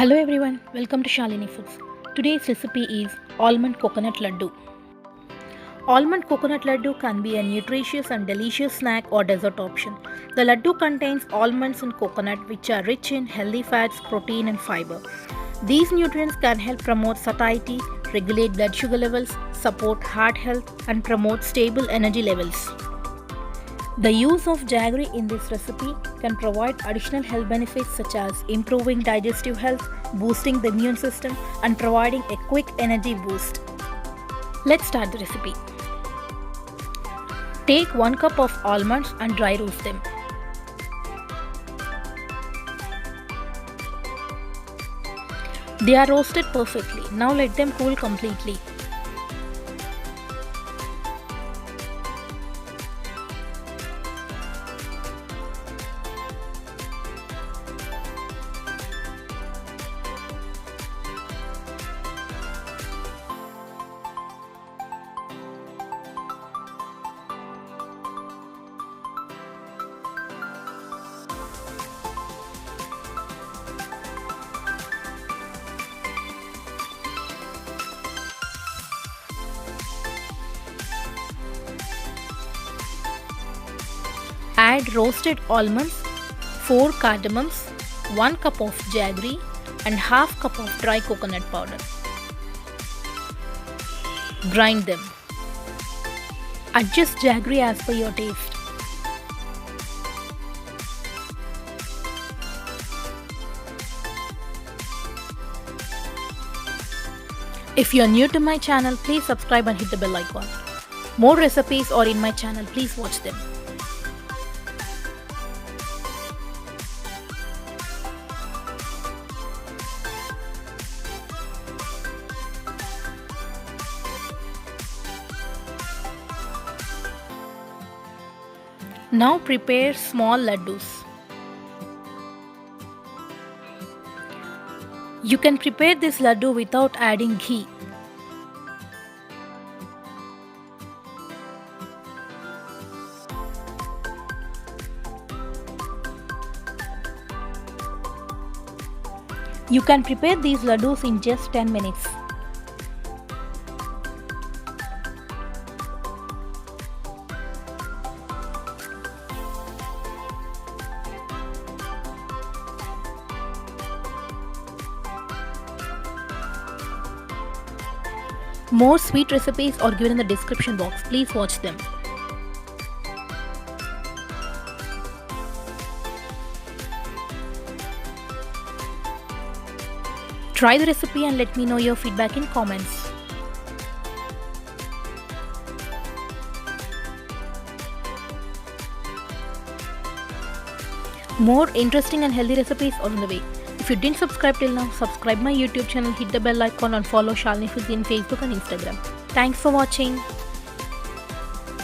Hello everyone, welcome to Shalini Foods. Today's recipe is Almond Coconut Laddu. Almond coconut laddu can be a nutritious and delicious snack or dessert option. The laddu contains almonds and coconut which are rich in healthy fats, protein and fiber. These nutrients can help promote satiety, regulate blood sugar levels, support heart health and promote stable energy levels. The use of jaggery in this recipe can provide additional health benefits such as improving digestive health, boosting the immune system, and providing a quick energy boost. Let's start the recipe. Take 1 cup of almonds and dry roast them. They are roasted perfectly. Now let them cool completely. Add roasted almonds, 4 cardamoms, 1 cup of jaggery and half cup of dry coconut powder. Grind them. Adjust jaggery as per your taste. If you are new to my channel, please subscribe and hit the bell icon. More recipes are in my channel, please watch them. Now prepare small laddus. You can prepare this laddu without adding ghee. You can prepare these laddus in just 10 minutes. More sweet recipes are given in the description box. Please watch them. Try the recipe and let me know your feedback in comments. More interesting and healthy recipes are on the way. If you didn't subscribe till now, subscribe my YouTube channel, hit the bell icon and follow Shalini Foods in Facebook and Instagram. Thanks for watching.